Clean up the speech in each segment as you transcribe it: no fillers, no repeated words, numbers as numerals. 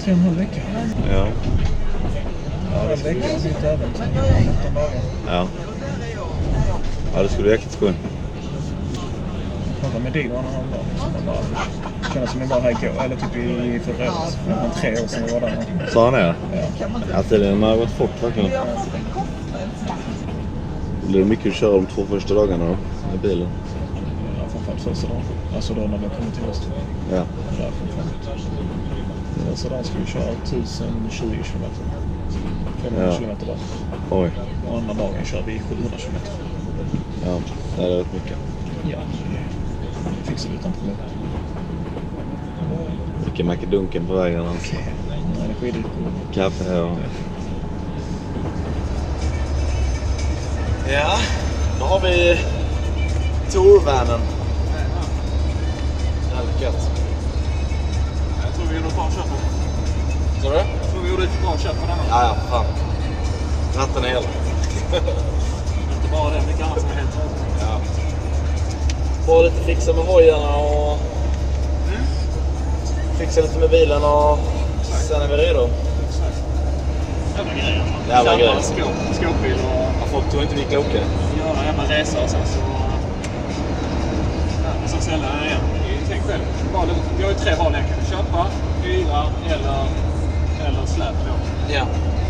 3,5 veckor. Ja. Ja, det är en vecka sitt även. 15 dagar. Ja. Ja, det skulle jäkligt skoj. Jag pratade med Dino och han bara kändes som jag var här igår. Eller typ i förra året. För 3 år sedan jag var där. Sa han det? Ja. Ja, tydligen har gått fort verkligen. Det blir mycket att köra de 2 första dagarna då, med bilen. Ja, framförallt första dagen. Alltså då när vi kommer till hösten. Ja. Där framförallt. Så där ska vi köra 1020 km. 500 km där. Oj. Och andra dagen kör vi 700 km. Ja, det är rätt mycket. Ja, det fixar vi utan problem. Mycket mackedunken på vägen alltså. Energidryck. Kaffe, ja. Ja, då har vi Torvanen. Jävligt gött. Jag tror vi gjorde ett bra köp. Så du? Jag tror vi gjorde ett bra köp på den. Ja, fan. Ratten är hel. Inte bara det, mycket annat som är helt. Ja. Bara lite fixa med hojarna och fixa lite med bilen och sen är vi redo. Jävla grejer. Jävla grejer. Skåpbil och... Ja, folk tror inte vi är kloka. Göra jävla resa och sen så... Ja, och så sälja den igen. Tänk själv. Vi har ju 3 val egentligen. Köpa, hyra eller släp då. Ja.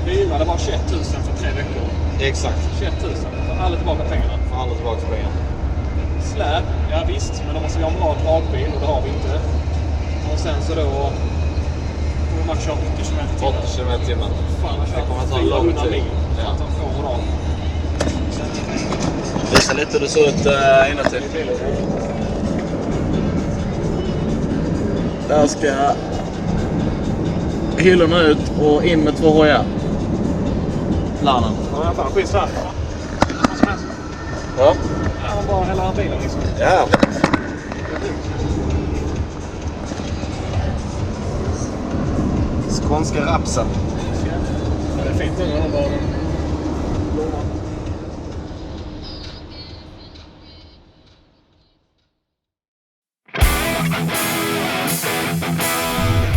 Hyra, det var 21 000 för 3 veckor. Exakt. 21 000. För alla tillbaka pengarna. För alla tillbaka pengarna. Släp, ja visst. Men då måste vi ha en bra dragbil och det har vi inte. Och sen så då... Får man köra 80 km/h. 80 km/h. Fan, det kommer att ta lång tid. Ja. Visa lite hur det ser ut inuti. Där ska hyllorna ut och in med 2 hojar. Planen. Ja, fan skit här. Ja. Man bara hela bilen liksom. Ja. Skånska rapsen. Det är fint nu när de bara...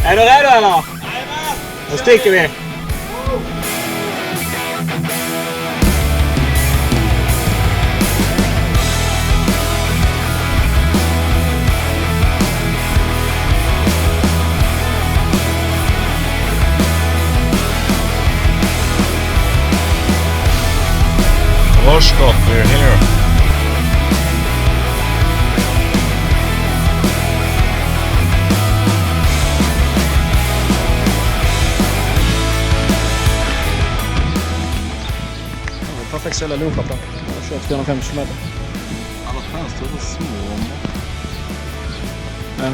Är du redo eller? Jajamän! Då sticker vi. Varsågod, we're here. Perfekt ställa loopar på. Jag kör 450 km. Alla fönster är så små. Ja.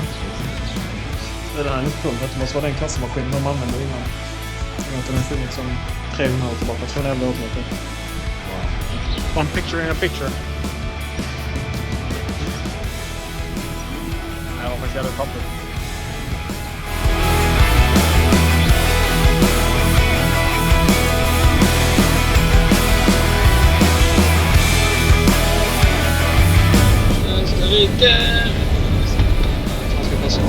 Det är den här luftpumpen. Det måste vara den kassamaskinen de använde innan. Jag vet att den funnits som 300 år tillbaka. Jag tror den är jävla återmotor. One picture in a picture. Ja, man kan det papper. Österrike! Jag ska passa.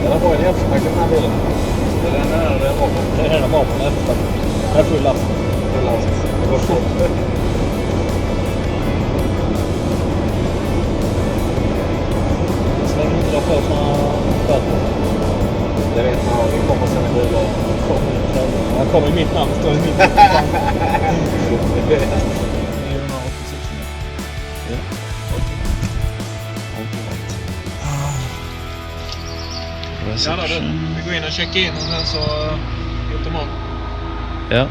Den har varit helt förpackad den här bilen. Det är den här vapen. Det är den här vapen. Det är full last. Det går fort. Så länge inte drar på såna böter. Det vet man. Vi kommer sen i bilen. Han kommer i mitt namn. Står i mitt namn. Ja, då, vi går in och checkar in och sen så ut imorgon. Ja.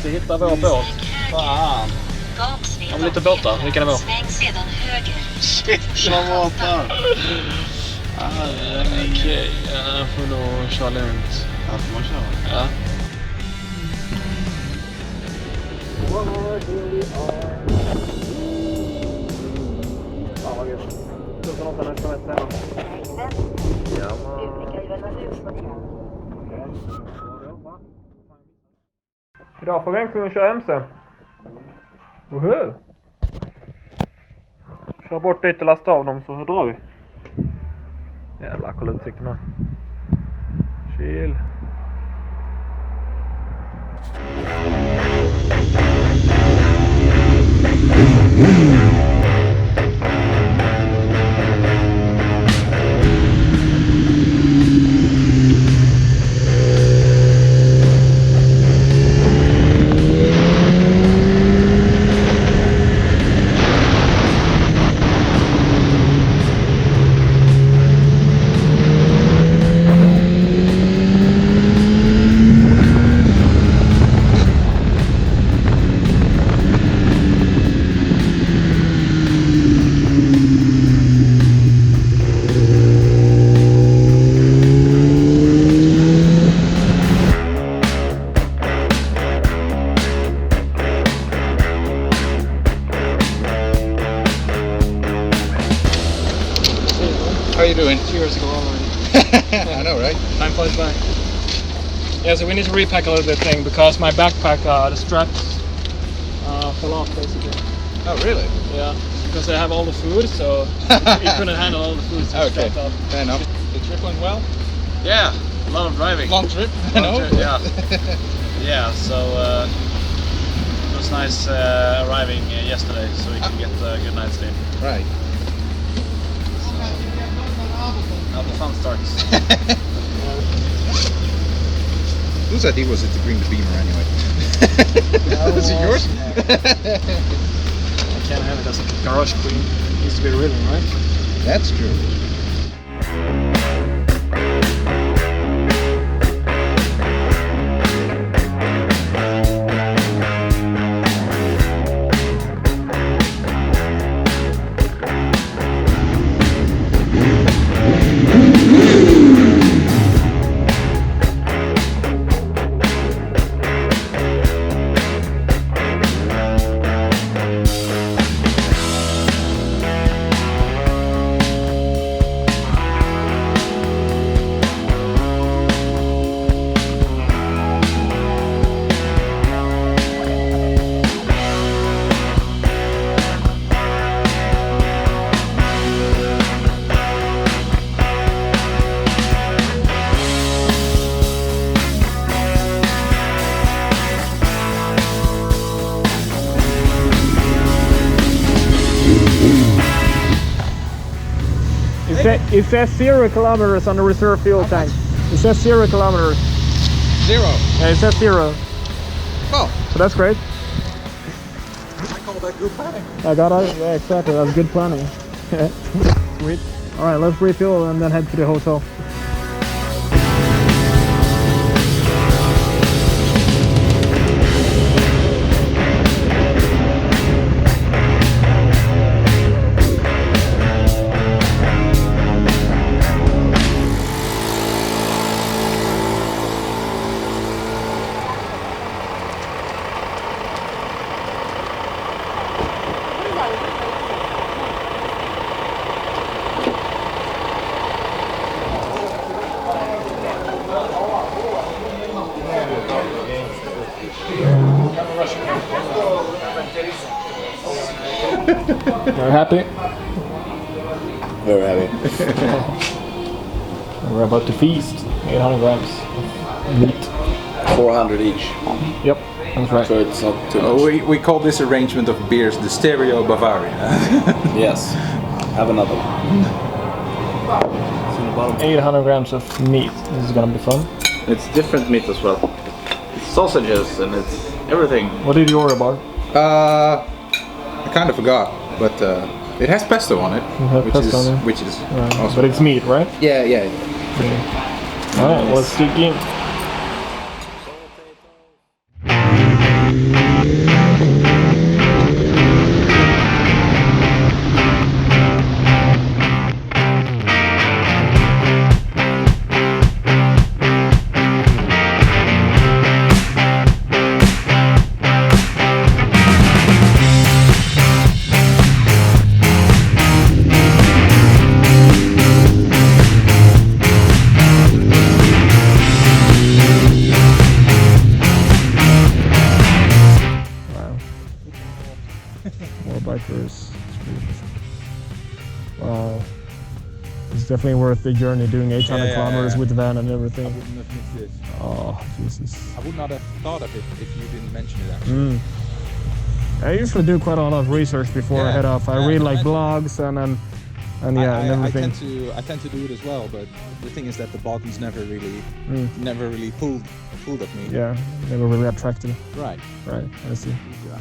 vi hittar vår båt. Fan. Om lite båtar, vilka nivå? Shit, vad båtar! Okej, jag får nog köra lugnt. Ja, får man köra? Ja. Fan vad gött. 1800 km/h. Idag får vi köra MC. Woho! Kör bort dit och lasta av dem så drar vi. Jävlar, kolla utsikten här. Chill. How are you doing? Years ago already. I know, right? Time flies by. Yeah, so we need to repack a little bit thing because my backpack, the straps fell off basically. Oh, really? Yeah, because I have all the food, so you couldn't handle all the food. So Okay, strapped up. fair enough. The trip went well? Yeah, a lot of driving. Long trip? Long trip, yeah. Yeah, so it was nice arriving yesterday so we can get a good night's sleep. Right. Now the fun starts. Whose idea was it to bring the Beamer anyway? Was it yours? I can't have it as a garage queen. It needs to be ridden, right? That's true. It says 0 kilometers on the reserve fuel tank. It says 0 kilometers. 0? Yeah, it says 0. Oh. So that's great. I call that good planning. I got it. Yeah, exactly. That's good planning. Sweet. Alright, let's refuel and then head to the hotel. You're happy? Very happy. We're about to feast. 800 grams of meat. 400 each. Yep, that's right. So it's not too much. We call this arrangement of beers the Stereo Bavaria. Yes. Have another one. It's in the bottom. 800 grams of meat. This is gonna be fun. It's different meat as well. It's sausages and it's everything. What did you order about? I kind of forgot, but it has pesto on it, which is right. awesome. But it's meat, right? Yeah. Alright, let's dig in. definitely worth the journey, doing 800 kilometers with the van and everything. I wouldn't have missed this. Oh, Jesus. I would not have thought of it if you didn't mention it actually. I usually do quite a lot of research before I head off. I read like blogs and everything. I tend to do it as well, but the thing is that the Balkans never really pulled at me. Yeah, never really attracted. Right. Right, I see. Yeah.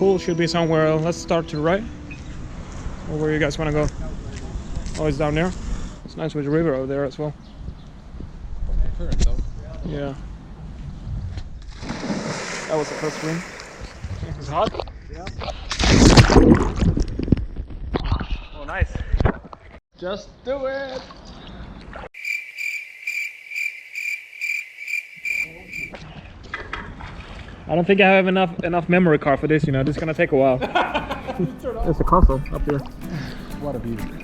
pool should be somewhere. Let's start to the right. Or where you guys want to go? Oh, it's down there. It's nice with the river over there as well. Yeah. That was the first swing. It's hot. Yeah. Oh, nice. Just do it. I don't think I have enough memory card for this, you know. This is gonna take a while. There's a castle up here. What a beauty.